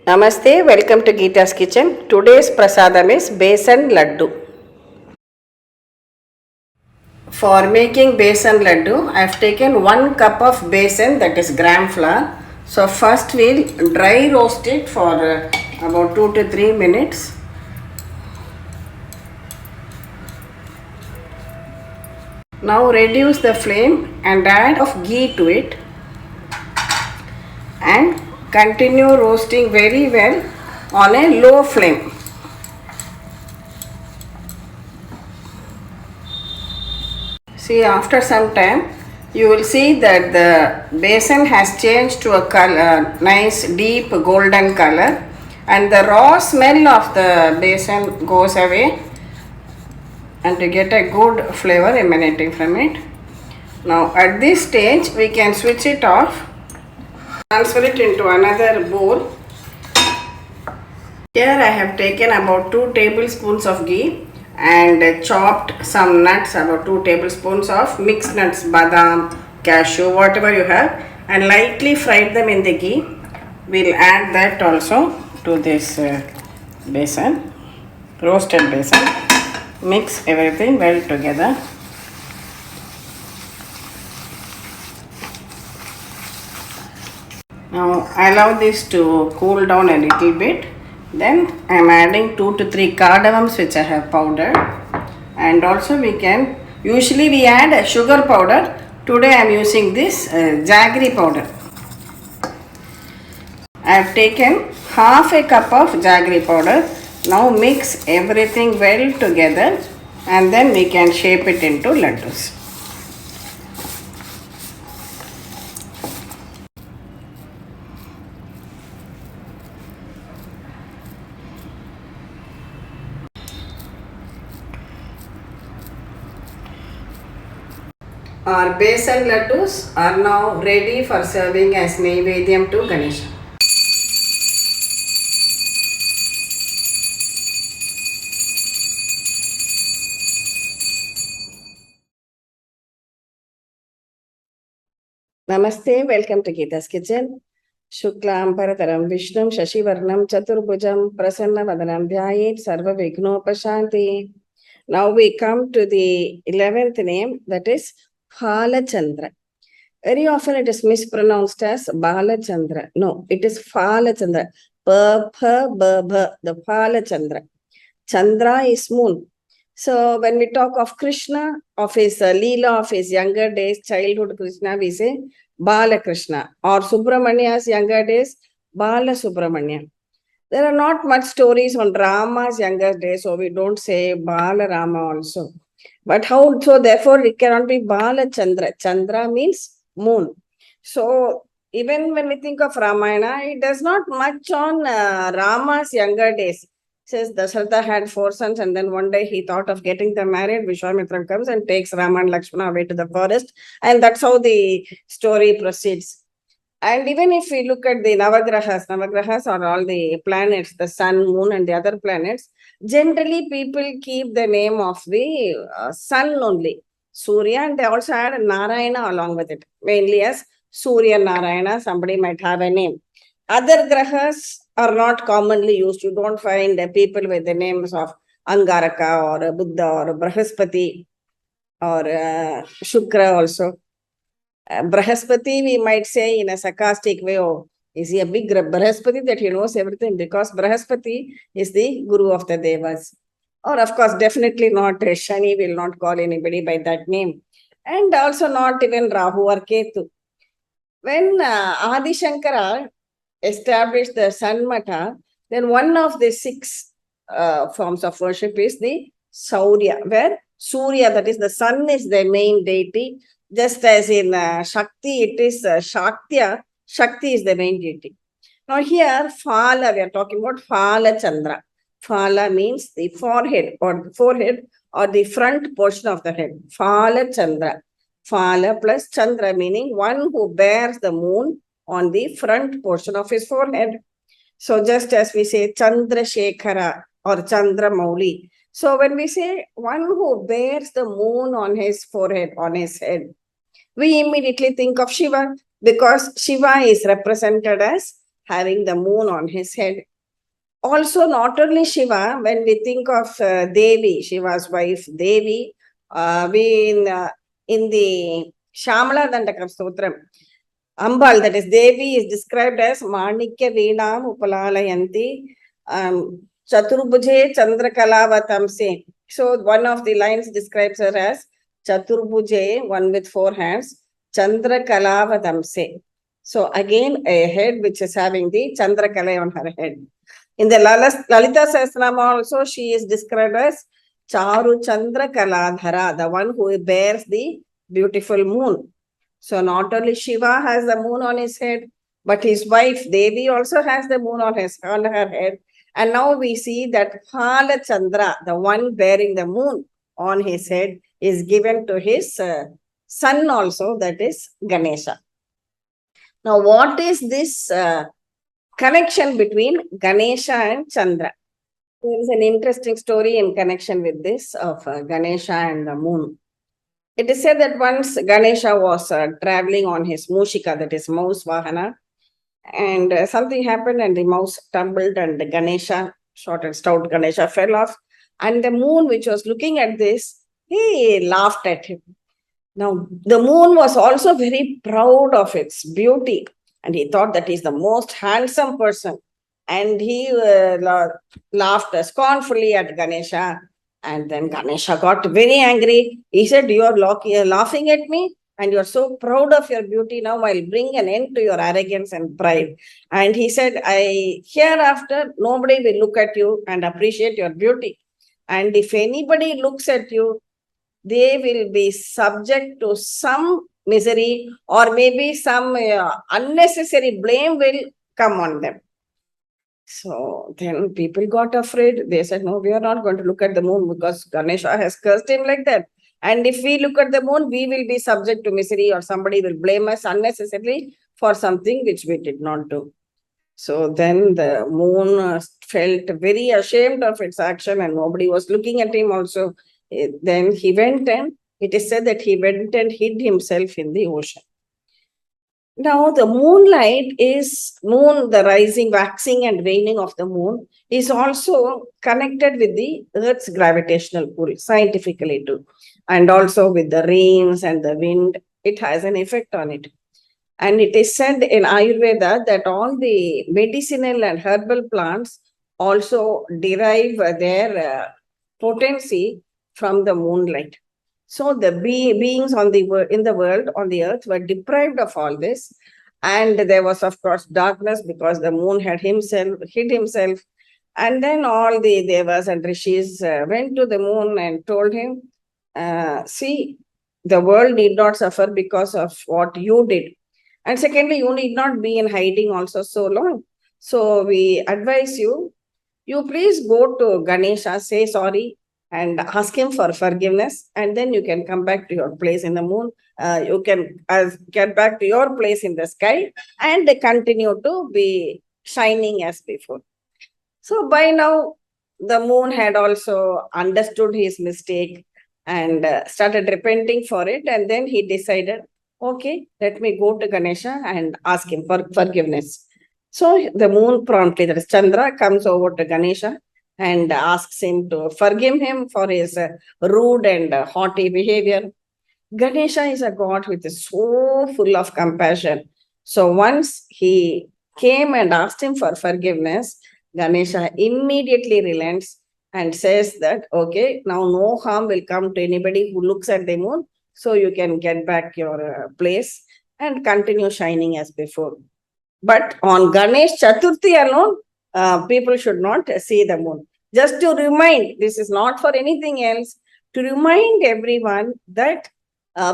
Namaste, welcome to Gita's kitchen. Today's prasadam is Besan Laddu. For making Besan Laddu, I have taken 1 cup of besan, that is gram flour. So first we'll dry roast it for about 2 to 3 minutes. Now reduce the flame and add of ghee to it and continue roasting very well on a low flame. See, after some time you will see that the besan has changed to a color, nice deep golden color, and the raw smell of the besan goes away and to get a good flavor emanating from it. Now at this stage we can switch it off, transfer it into another bowl. Here I have taken about 2 tablespoons of ghee and chopped some nuts, about 2 tablespoons of mixed nuts, badam, cashew, whatever you have, and lightly fried them in the ghee. We'll add that also to this besan, roasted besan. Mix everything well together. Now allow this to cool down a little bit. Then I am adding 2 to 3 cardamoms which I have powdered, and also usually we add sugar powder. Today I am using this jaggery powder. I have taken half a cup of jaggery powder. Now mix everything well together and then we can shape it into laddus. Our besan laddus are now ready for serving as naivedyam to Ganesha. Namaste, welcome to Gita's kitchen. Shuklam Parataram Vishnum Shashivarnam Chaturbhujam Prasanna Vadanam Dhyayet Sarva Vignopashanti. Now we come to the 11th name, that is Phalachandra. Very often it is mispronounced as Balachandra. No, it is Phalachandra. The Phalachandra. Chandra is moon. So when we talk of Krishna, of his Leela, of his younger days, childhood Krishna, we say Bala Krishna. Or Subramania's younger days, Bala Subramanya. There are not much stories on Rama's younger days, so we don't say Bala Rama also. But how? So therefore it cannot be Bala Chandra. Chandra means moon. So even when we think of Ramayana, it does not much on Rama's younger days. Says Dasharatha had 4 sons, and then one day he thought of getting them married. Vishwamitra comes and takes Rama and Lakshmana away to the forest, and that's how the story proceeds. And even if we look at the Navagrahas are all the planets, the sun, moon, and the other planets. Generally, people keep the name of the sun only, Surya, and they also add Narayana along with it, mainly as Surya Narayana. Somebody might have a name. Other grahas are not commonly used. You don't find people with the names of Angaraka or Buddha or Brahaspati or Shukra also. Brahaspati, we might say in a sarcastic way, oh, is he a big Brahaspati that he knows everything? Because Brahaspati is the Guru of the Devas. Or of course, definitely not Shani will not call anybody by that name. And also not even Rahu or Ketu. When Adi Shankara established the Sun Mata, then one of the 6 forms of worship is the Saurya, where Surya, that is the sun, is the main deity. Just as in Shakti, it is Shaktya, Shakti is the main deity. Now here, Phala, we are talking about Phalachandra. Phala means the forehead or the front portion of the head. Phalachandra. Phala plus Chandra meaning one who bears the moon on the front portion of his forehead. So just as we say Chandra Shekhara or Chandra Mauli. So when we say one who bears the moon on his forehead, on his head, we immediately think of Shiva, because Shiva is represented as having the moon on his head. Also, not only Shiva, when we think of Devi, Shiva's wife Devi, in the Shamala Dandaka Stotram, Ambal, that is Devi, is described as Manikya Veenam Upalalayanti, Chaturbuje Chandrakalavathamse. So, one of the lines describes her as Chaturbuje, one with 4 hands, Chandrakalavathamse. So, again, a head which is having the Chandrakala on her head. In the Lalita Sahasranama also, she is described as Charu Chandra Kaladhara, the one who bears the beautiful moon. So not only Shiva has the moon on his head, but his wife Devi also has the moon on her head. And now we see that Phalachandra, the one bearing the moon on his head, is given to his son also, that is Ganesha. Now, what is this connection between Ganesha and Chandra? There is an interesting story in connection with this of Ganesha and the moon. It is said that once Ganesha was traveling on his Mushika, that is mouse Vahana, and something happened and the mouse tumbled and the Ganesha, short and stout Ganesha, fell off. And the moon, which was looking at this, he laughed at him. Now, the moon was also very proud of its beauty, and he thought that he's the most handsome person. And he laughed scornfully at Ganesha. And then Ganesha got very angry. He said, you're laughing at me and you're so proud of your beauty. Now I'll bring an end to your arrogance and pride. And he said, hereafter, nobody will look at you and appreciate your beauty. And if anybody looks at you, they will be subject to some misery or maybe some unnecessary blame will come on them. So then people got afraid. They said, no, we are not going to look at the moon because Ganesha has cursed him like that. And if we look at the moon, we will be subject to misery or somebody will blame us unnecessarily for something which we did not do. So then the moon felt very ashamed of its action and nobody was looking at him also. Then he went and it is said that he went and hid himself in the ocean. Now, the moonlight the rising, waxing and waning of the moon is also connected with the Earth's gravitational pull, scientifically too. And also with the rains and the wind, it has an effect on it. And it is said in Ayurveda that all the medicinal and herbal plants also derive their potency from the moonlight. So the beings in the world, on the earth, were deprived of all this. And there was, of course, darkness because the moon had hid himself. And then all the devas and rishis went to the moon and told him, see, the world need not suffer because of what you did. And secondly, you need not be in hiding also so long. So we advise you, please go to Ganesha, say sorry, and ask him for forgiveness, and then you can come back to your place in the moon. You can get back to your place in the sky and continue to be shining as before. So by now, the moon had also understood his mistake and started repenting for it. And then he decided, okay, let me go to Ganesha and ask him for forgiveness. So the moon promptly, that is Chandra, comes over to Ganesha and asks him to forgive him for his rude and haughty behavior. Ganesha is a god which is so full of compassion. So once he came and asked him for forgiveness, Ganesha immediately relents and says that, okay, now no harm will come to anybody who looks at the moon. So you can get back your place and continue shining as before. But on Ganesh Chaturthi alone, people should not see the moon. Just to remind, this is not for anything else, to remind everyone that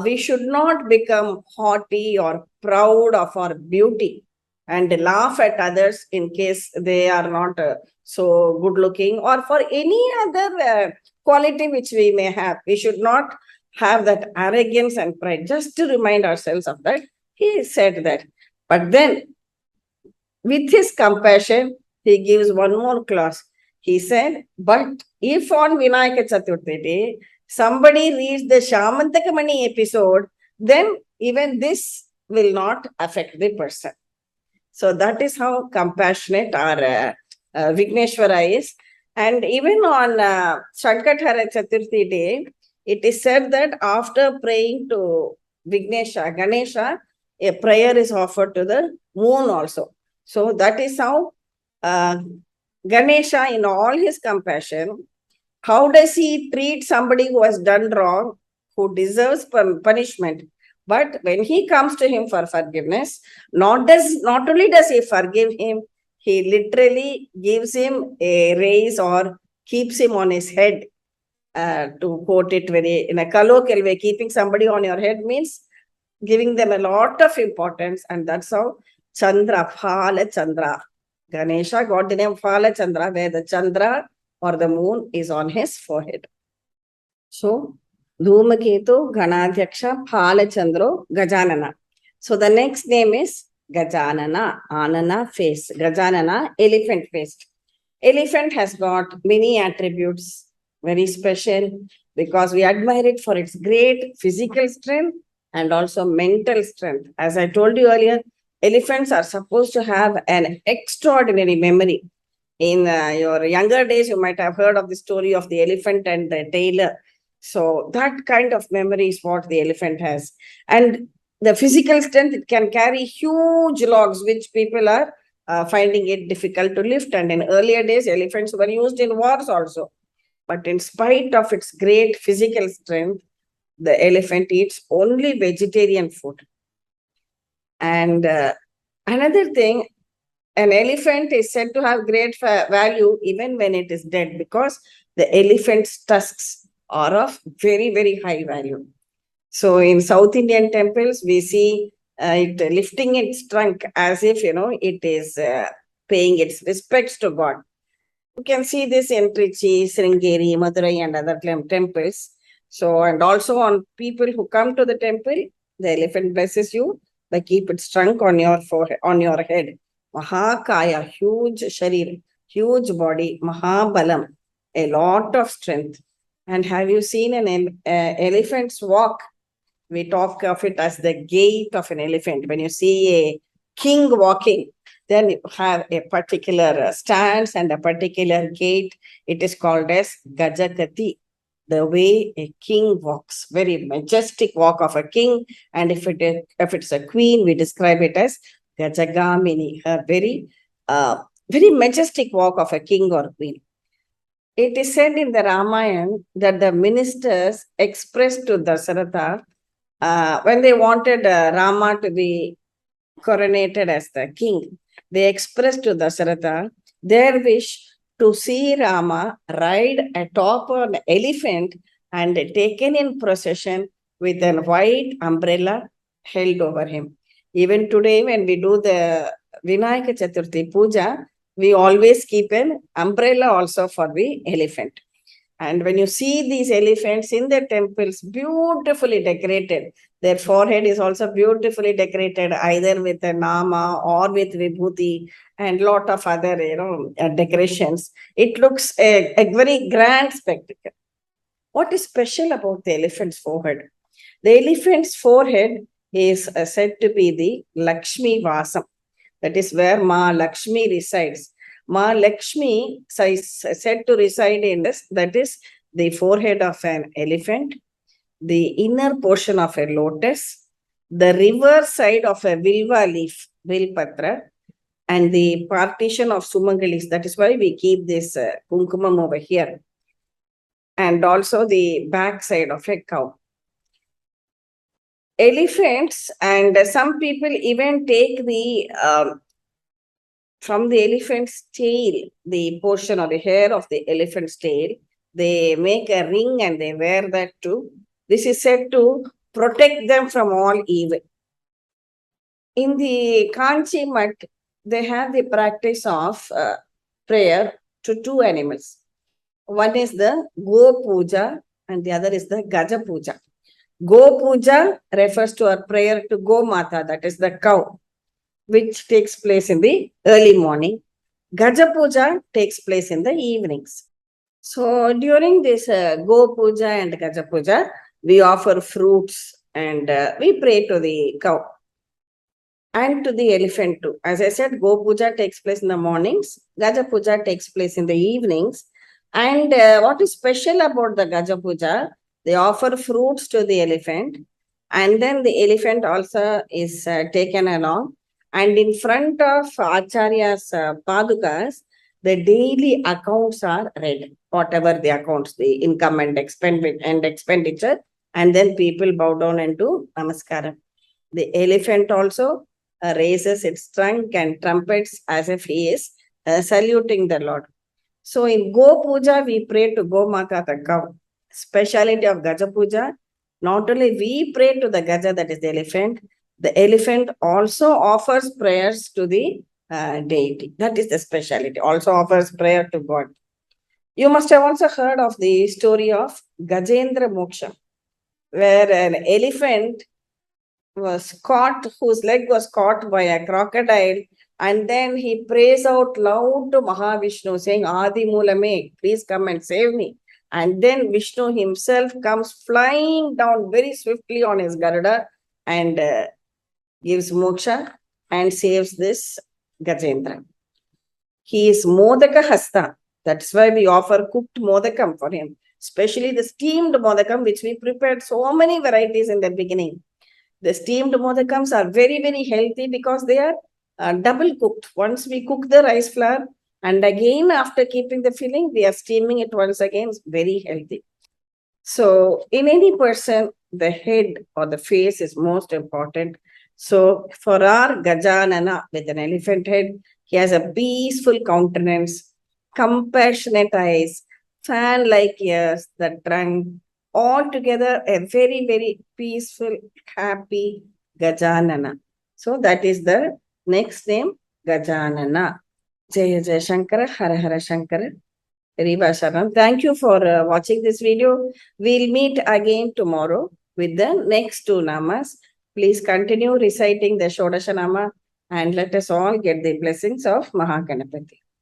we should not become haughty or proud of our beauty and laugh at others in case they are not so good looking or for any other quality which we may have. We should not have that arrogance and pride. Just to remind ourselves of that, he said that. But then, with his compassion, he gives one more clause. He said, but if on Vinayaka Chaturthi day, somebody reads the Shamantakamani episode, then even this will not affect the person. So that is how compassionate our Vigneshwara is. And even on Shankathara Chaturthi day, it is said that after praying to Ganesha, a prayer is offered to the moon also. So that is how Ganesha, in all his compassion, how does he treat somebody who has done wrong, who deserves punishment? But when he comes to him for forgiveness, not only does he forgive him, he literally gives him a raise or keeps him on his head. To quote it very in a colloquial way, keeping somebody on your head means giving them a lot of importance, and that's how Chandra, Phalachandra. Ganesha got the name Phalachandra, where the Chandra or the moon is on his forehead. So, Dhumaketu, Ganadhyaksha, Phalachandra Gajanana. So, the next name is Gajanana, Anana face. Gajanana, elephant face. Elephant has got many attributes, very special, because we admire it for its great physical strength and also mental strength. As I told you earlier, elephants are supposed to have an extraordinary memory. In your younger days, you might have heard of the story of the elephant and the tailor. So that kind of memory is what the elephant has. And the physical strength, it can carry huge logs, which people are finding it difficult to lift. And in earlier days, elephants were used in wars also. But in spite of its great physical strength, the elephant eats only vegetarian food. And another thing, an elephant is said to have great value even when it is dead, because the elephant's tusks are of very, very high value. So in South Indian temples, we see it lifting its trunk as if, it is paying its respects to God. You can see this in Trichy, Sringeri, Madurai, and other temples. So, and also on people who come to the temple, the elephant blesses you by keep its trunk on your forehead, on your head. Mahakaya, huge sharir, huge body, Mahabalam, a lot of strength. And have you seen an elephant's walk? We talk of it as the gait of an elephant. When you see a king walking, then you have a particular stance and a particular gait. It is called as Gajakati, the way a king walks, very majestic walk of a king. And if it's a queen, we describe it as Gajagamini, her very majestic walk of a king or queen. It is said in the Ramayana that the ministers expressed to Dasaratha, when they wanted Rama to be coronated as the king, they expressed to Dasaratha their wish to see Rama ride atop an elephant and taken in procession with a white umbrella held over him. Even today, when we do the Vinayaka Chaturthi Puja, we always keep an umbrella also for the elephant. And when you see these elephants in the temples, beautifully decorated, their forehead is also beautifully decorated, either with a nama or with vibhuti and lot of other, decorations. It looks a very grand spectacle. What is special about the elephant's forehead? The elephant's forehead is said to be the Lakshmi Vasam. That is where Ma Lakshmi resides. Ma Lakshmi is said to reside in this, that is the forehead of an elephant, the inner portion of a lotus, the reverse side of a vilva leaf, vilpatra, and the partition of sumangalis. That is why we keep this kunkumam over here. And also the back side of a cow. Elephants, and some people even take the from the elephant's tail, the portion or the hair of the elephant's tail, they make a ring and they wear that too. This is said to protect them from all evil. In the Kanchi Mat, they have the practice of prayer to two animals. One is the Go Puja and the other is the Gaja Puja. Go Puja refers to a prayer to Go Mata, that is the cow, which takes place in the early morning. Gaja Puja takes place in the evenings. So during this Go Puja and Gaja Puja, we offer fruits and we pray to the cow. and to the elephant too. As I said, Go Puja takes place in the mornings, Gaja Puja takes place in the evenings. And what is special about the Gaja Puja? They offer fruits to the elephant, and then the elephant also is taken along. And in front of Acharya's Padukas, the daily accounts are read, whatever the accounts, the income and expenditure, and then people bow down and do namaskaram. The elephant also raises its trunk and trumpets as if he is saluting the Lord. So in Go Puja, we pray to Go Mata, the cow. Speciality of Gaja Puja, not only we pray to the Gaja, that is the elephant also offers prayers to the deity. That is the speciality. Also offers prayer to God. You must have also heard of the story of Gajendra Moksha, where an elephant was caught, whose leg was caught by a crocodile, and then he prays out loud to Mahavishnu, saying, Adi Mulame, please come and save me. And then Vishnu himself comes flying down very swiftly on his Garuda and gives moksha and saves this Gajendra. He is Modaka Hasta. That's why we offer cooked Modakam for him, especially the steamed Modakam, which we prepared so many varieties in the beginning. The steamed modakams are very, very healthy because they are double cooked. Once we cook the rice flour, and again after keeping the filling, we are steaming it once again. It's very healthy. So in any person, the head or the face is most important. So for our Gajanana with an elephant head, he has a peaceful countenance, compassionate eyes, fan-like ears, the trunk, altogether a very, very peaceful, happy Gajanana. So that is the next name, Gajanana. Jaya Jaya Shankara, Hara Hara Shankara. Thank you for watching this video. We'll meet again tomorrow with the next two namas. Please continue reciting the Shodasha Nama and let us all get the blessings of Mahaganapathi.